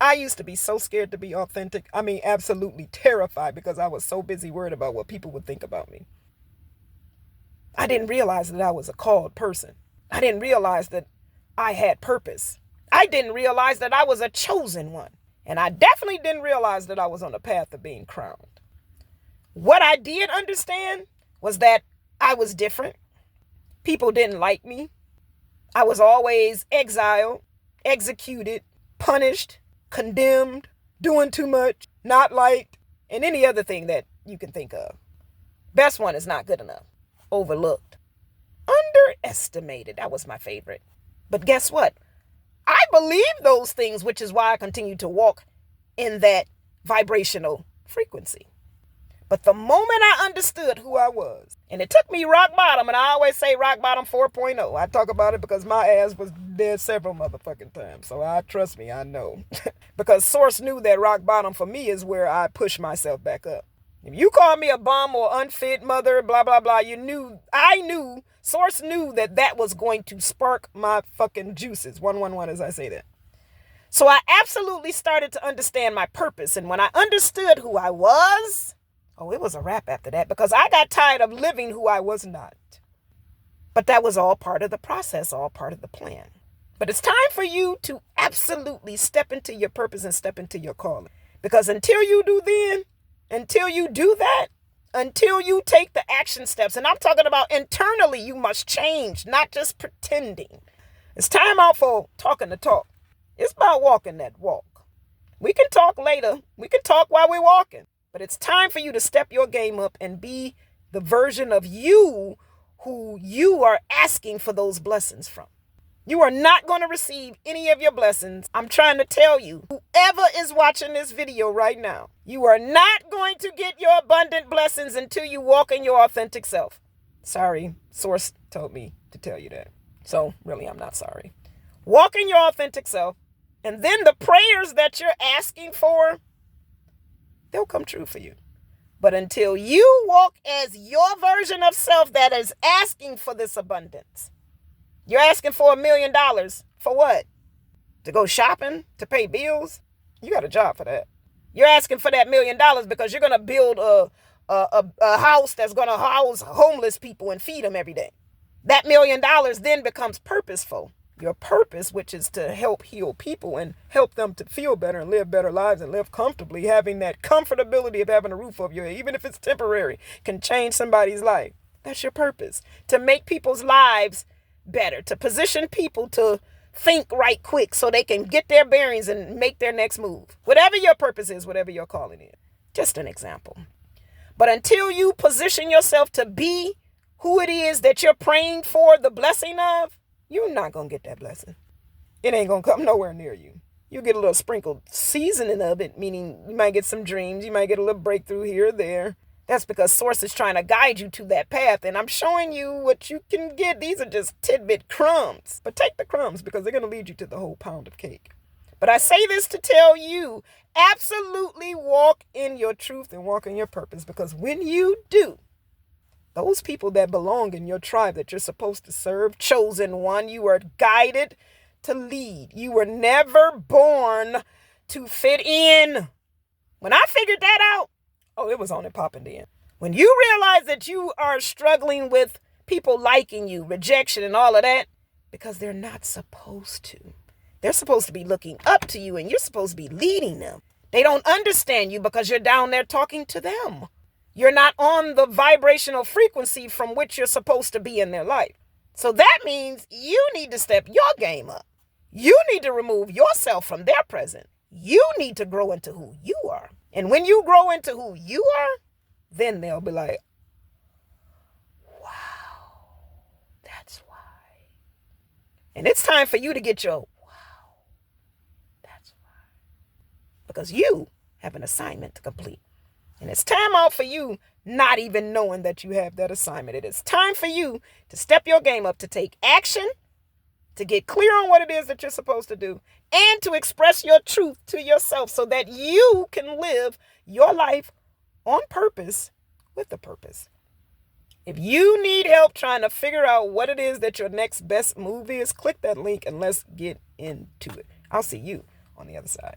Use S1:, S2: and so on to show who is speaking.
S1: I used to be so scared to be authentic. I mean, absolutely terrified because I was so busy worried about what people would think about me. I didn't realize that I was a called person. I didn't realize that I had purpose. I didn't realize that I was a chosen one. And I definitely didn't realize that I was on the path of being crowned. What I did understand was that I was different. People didn't like me. I was always exiled, executed, punished, condemned, doing too much, not liked, and any other thing that you can think of. Best one is not good enough. Overlooked. Underestimated. That was my favorite. But guess what? I believe those things, which is why I continue to walk in that vibrational frequency. But the moment I understood who I was, and it took me rock bottom, and I always say rock bottom 4.0. I talk about it because my ass was dead several motherfucking times. So trust me, I know. Because Source knew that rock bottom for me is where I push myself back up. If you call me a bum or unfit mother, blah, blah, blah, I knew, Source knew that that was going to spark my fucking juices. 111 as I say that. So I absolutely started to understand my purpose. And when I understood who I was, it was a wrap after that because I got tired of living who I was not. But that was all part of the process, all part of the plan. But it's time for you to absolutely step into your purpose and step into your calling. Because until you do that, until you take the action steps, and I'm talking about internally, you must change, not just pretending. It's time out for talking the talk. It's about walking that walk. We can talk later. We can talk while we're walking. But it's time for you to step your game up and be the version of you who you are asking for those blessings from. You are not going to receive any of your blessings. I'm trying to tell you, whoever is watching this video right now, you are not going to get your abundant blessings until you walk in your authentic self. Sorry, Source told me to tell you that. So really, I'm not sorry. Walk in your authentic self. And then the prayers that you're asking for, they'll come true for you. But until you walk as your version of self that is asking for this abundance, you're asking for $1 million. For what? To go shopping? To pay bills? You got a job for that. You're asking for that $1 million because you're going to build a house that's going to house homeless people and feed them every day. That $1 million then becomes purposeful. Your purpose, which is to help heal people and help them to feel better and live better lives and live comfortably, having that comfortability of having a roof over your head, even if it's temporary, can change somebody's life. That's your purpose. To make people's lives better, to position people to think right quick so they can get their bearings and make their next move. Whatever your purpose is, whatever your calling is. Just an example. But until you position yourself to be who it is that you're praying for the blessing of, you're not going to get that blessing. It ain't going to come nowhere near you. You get a little sprinkled seasoning of it, meaning you might get some dreams. You might get a little breakthrough here or there. That's because Source is trying to guide you to that path. And I'm showing you what you can get. These are just tidbit crumbs. But take the crumbs because they're going to lead you to the whole pound of cake. But I say this to tell you, absolutely walk in your truth and walk in your purpose. Because when you do, those people that belong in your tribe that you're supposed to serve, chosen one, you are guided to lead. You were never born to fit in. When I figured that out, it was on and popping then. When you realize that you are struggling with people liking you, rejection and all of that, because they're not supposed to. They're supposed to be looking up to you and you're supposed to be leading them. They don't understand you because you're down there talking to them. You're not on the vibrational frequency from which you're supposed to be in their life. So that means you need to step your game up. You need to remove yourself from their presence. You need to grow into who you are. And when you grow into who you are, then they'll be like, wow, that's why. And it's time for you to get your wow, that's why. Because you have an assignment to complete. And it's time out for you not even knowing that you have that assignment. It is time for you to step your game up, to take action, to get clear on what it is that you're supposed to do, and to express your truth to yourself so that you can live your life on purpose with a purpose. If you need help trying to figure out what it is that your next best move is, click that link and let's get into it. I'll see you on the other side.